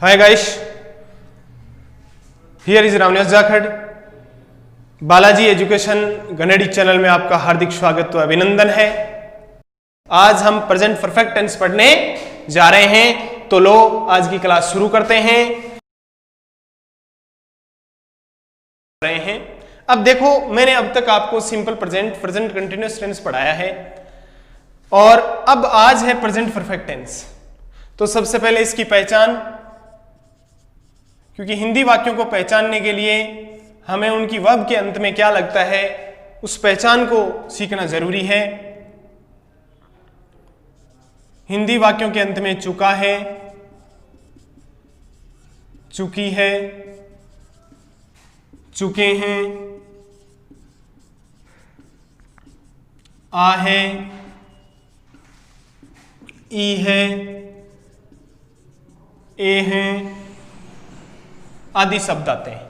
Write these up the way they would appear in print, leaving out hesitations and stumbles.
Hi guys, here is Ramnesh Jakhad. Balaji education गणित channel में आपका हार्दिक स्वागत व अभिनंदन है। आज हम प्रेजेंट परफेक्ट टेंस पढ़ने जा रहे हैं, तो लो आज की क्लास शुरू करते हैं। अब देखो, मैंने अब तक आपको सिंपल प्रेजेंट कंटिन्यूअस टेंस पढ़ाया है और अब आज है प्रेजेंट परफेक्ट टेंस। तो सबसे पहले इसकी पहचान, क्योंकि हिंदी वाक्यों को पहचानने के लिए हमें उनकी वर्ब के अंत में क्या लगता है उस पहचान को सीखना जरूरी है। हिंदी वाक्यों के अंत में चुका है, चुकी है, चुके हैं, आ है, ई है, ए हैं आदि शब्द आते हैं।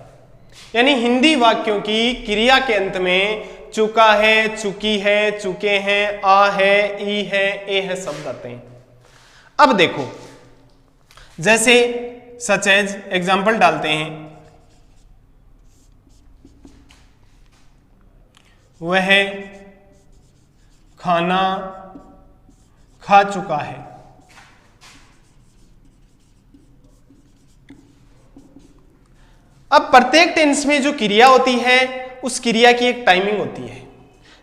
यानी हिंदी वाक्यों की क्रिया के अंत में चुका है, चुकी है, चुके हैं, आ है, ई है, ए है शब्द आते हैं। अब देखो, जैसे सच एज एग्जाम्पल डालते हैं, वह खाना खा चुका है। अब प्रत्येक टेंस में जो क्रिया होती है उस क्रिया की एक टाइमिंग होती है।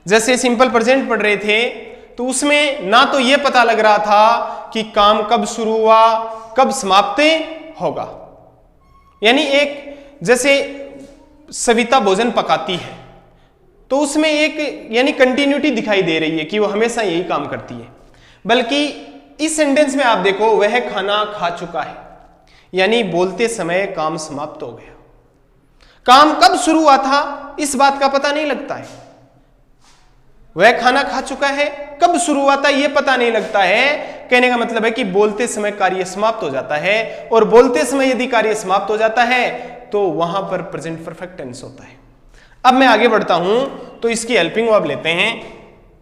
जैसे सिंपल प्रेजेंट पढ़ रहे थे तो उसमें ना तो यह पता लग रहा था कि काम कब शुरू हुआ कब समाप्त होगा। यानी एक जैसे सविता भोजन पकाती है तो उसमें एक यानी कंटिन्यूटी दिखाई दे रही है कि वो हमेशा यही काम करती है, बल्कि इस सेंटेंस में आप देखो वह खाना खा चुका है, यानी बोलते समय काम समाप्त हो गया। काम कब शुरू हुआ था इस बात का पता नहीं लगता है। वह खाना खा चुका है, कब शुरू हुआ था यह पता नहीं लगता है। कहने का मतलब है कि बोलते समय कार्य समाप्त हो जाता है, और बोलते समय यदि कार्य समाप्त हो जाता है तो वहां पर प्रेजेंट परफेक्ट टेंस होता है। अब मैं आगे बढ़ता हूं तो इसकी हेल्पिंग वर्ब लेते हैं।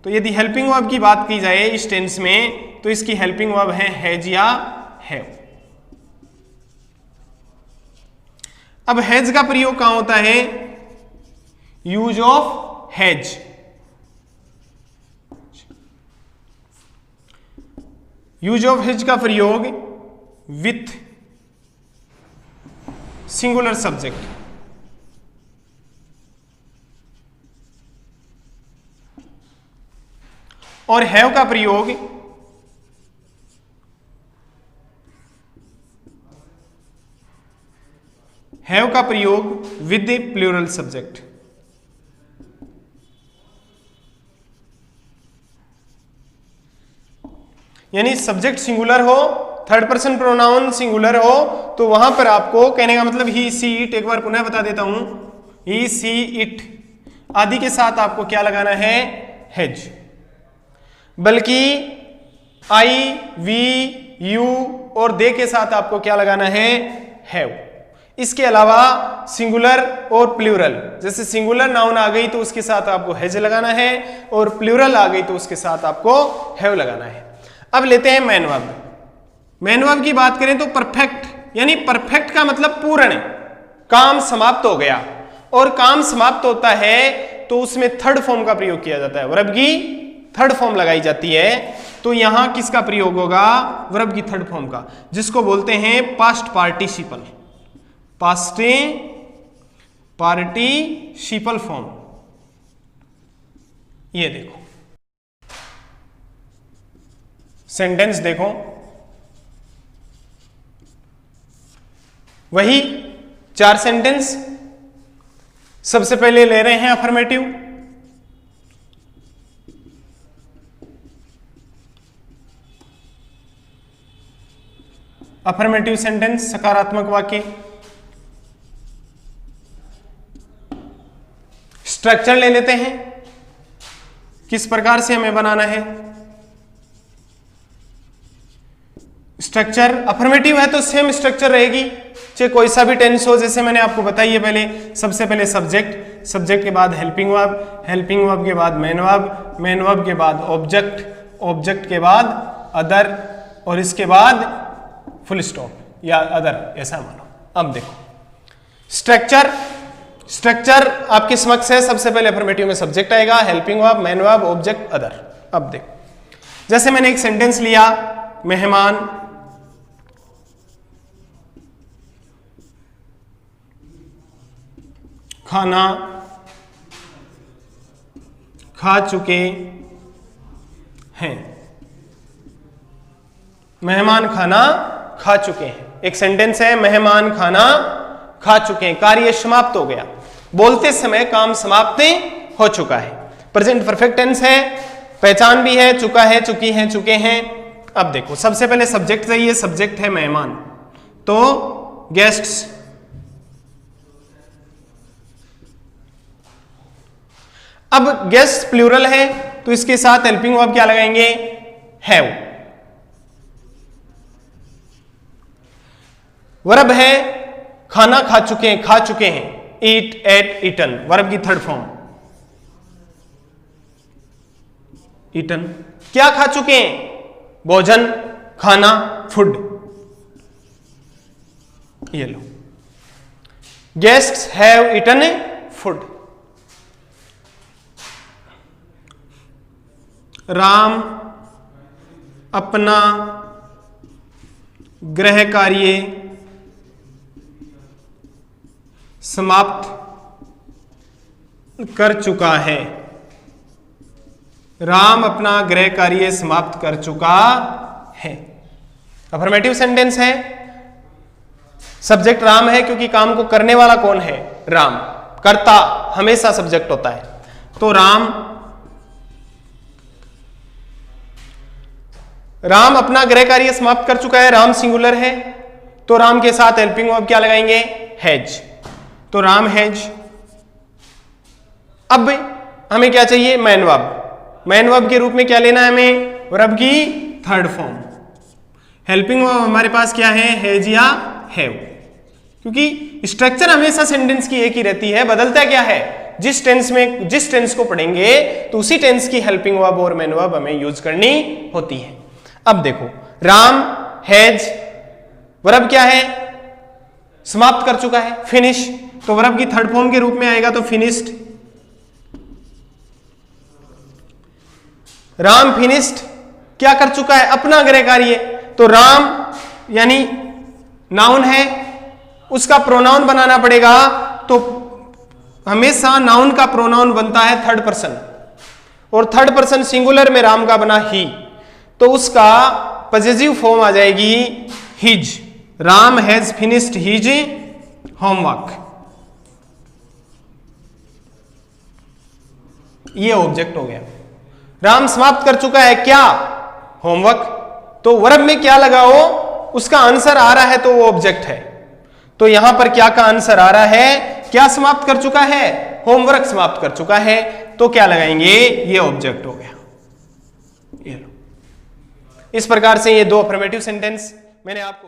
तो यदि हेल्पिंग वर्ब की बात की जाए इस टेंस में तो इसकी हेल्पिंग वर्ब है हैज या हैव। अब हैज का प्रयोग कहां होता है? Use of has. Use of has का प्रयोग विथ सिंगुलर सब्जेक्ट। और हैव का प्रयोग विद द प्लूरल सब्जेक्ट। यानी सब्जेक्ट सिंगुलर हो, थर्ड पर्सन प्रोनाउन सिंगुलर हो तो वहां पर आपको कहने का मतलब ही सी इट, एक बार पुनः बता देता हूं, ही सी इट आदि के साथ आपको क्या लगाना है? हैज। बल्कि आई वी यू और दे के साथ आपको क्या लगाना है? हैव। इसके अलावा सिंगुलर और प्लूरल, जैसे सिंगुलर नाउन आ गई तो उसके साथ आपको हैज लगाना है और प्लूरल आ गई तो उसके साथ आपको हैव लगाना है। अब लेते हैं मैन वर्ब। मैन वर्ब की बात करें तो परफेक्ट, यानी परफेक्ट का मतलब पूर्ण, काम समाप्त हो गया। और काम समाप्त होता है तो उसमें थर्ड फॉर्म का प्रयोग किया जाता है, वर्ब की थर्ड फॉर्म लगाई जाती है। तो यहां किसका प्रयोग होगा? वर्ब की थर्ड फॉर्म का, जिसको बोलते हैं past participle. Past participle form. ये देखो सेंटेंस, देखो वही 4 सेंटेंस। सबसे पहले ले रहे हैं अफर्मेटिव। अफर्मेटिव सेंटेंस, सकारात्मक वाक्य। स्ट्रक्चर ले लेते हैं, किस प्रकार से हमें बनाना है। स्ट्रक्चर अफर्मेटिव है तो सेम स्ट्रक्चर रहेगी, चाहे कोई सा भी टेंस हो। जैसे मैंने आपको बताई है पहले, सबसे पहले सब्जेक्ट, सब्जेक्ट के बाद हेल्पिंग वर्ब, हेल्पिंग वर्ब के बाद मेन वर्ब, मेन वर्ब के बाद ऑब्जेक्ट, ऑब्जेक्ट के बाद अदर, और इसके बाद फुल स्टॉप। या अदर, ऐसा मानो। अब देखो स्ट्रक्चर आपके समक्ष है। सबसे पहले अफर्मेटिव में सब्जेक्ट आएगा, helping verb, main verb, object, other. अब देखो जैसे मैंने एक सेंटेंस लिया, मेहमान खाना खा चुके हैं। मेहमान खाना खा चुके हैं, एक सेंटेंस है, मेहमान खाना खा चुके हैं, कार्य समाप्त हो गया, बोलते समय काम समाप्त हो चुका है। प्रेजेंट परफेक्ट टेंस है, पहचान भी है, चुका है, चुकी है, चुके हैं। अब देखो सबसे पहले सब्जेक्ट चाहिए, सब्जेक्ट है मेहमान, तो गेस्ट्स, अब गेस्ट प्लूरल है तो इसके साथ हेल्पिंग वर्ब क्या लगाएंगे, हैव। वर्ब है खाना खा चुके हैं, खा चुके हैं, ईट, एट, ईटन, वर्ब की थर्ड फॉर्म ईटन। क्या खा चुके हैं, भोजन, खाना, फूड। ये लो, guests have eaten food. Ram अपना गृह कार्य समाप्त कर चुका है। राम अपना गृह कार्य समाप्त कर चुका है। अफर्मेटिव सेंटेंस है, सब्जेक्ट राम है क्योंकि काम को करने वाला कौन है, राम। कर्ता हमेशा सब्जेक्ट होता है, तो राम अपना गृह कार्य समाप्त कर चुका है। राम सिंगुलर है तो राम के साथ हेल्पिंग वर्ब क्या लगाएंगे, हैज, तो राम हैज। अब हमें क्या चाहिए, मैन वर्ब। मैन वर्ब के रूप में क्या लेना है हमें, वर्ब की थर्ड फॉर्म। हेल्पिंग वर्ब हमारे पास क्या है, हैज या हैव, क्योंकि स्ट्रक्चर हमेशा सेंटेंस की एक ही रहती है, बदलता क्या है, जिस टेंस को पढ़ेंगे तो उसी टेंस की हेल्पिंग वर्ब और मैन वर्ब हमें यूज करनी होती है। अब देखो राम हैज, वर्ब क्या है, समाप्त कर चुका है, फिनिश, तो वर्ब की थर्ड फॉर्म के रूप में आएगा तो फिनिश्ड। राम फिनिश्ड क्या कर चुका है, अपना गृह कार्य, तो राम यानी नाउन है, उसका प्रोनाउन बनाना पड़ेगा, तो हमेशा नाउन का प्रोनाउन बनता है थर्ड पर्सन, और थर्ड पर्सन सिंगुलर में राम का बना ही, तो उसका पॉजेसिव फॉर्म आ जाएगी his. Ram has finished his homework, ये ऑब्जेक्ट हो गया। राम समाप्त कर चुका है क्या, होमवर्क, तो वर्ब में क्या लगाओ, उसका आंसर आ रहा है तो वो ऑब्जेक्ट है। तो यहां पर क्या का आंसर आ रहा है, क्या समाप्त कर चुका है, होमवर्क समाप्त कर चुका है, तो क्या लगाएंगे, ये ऑब्जेक्ट हो गया। ये लो, इस प्रकार से ये दो अफर्मेटिव सेंटेंस मैंने आपको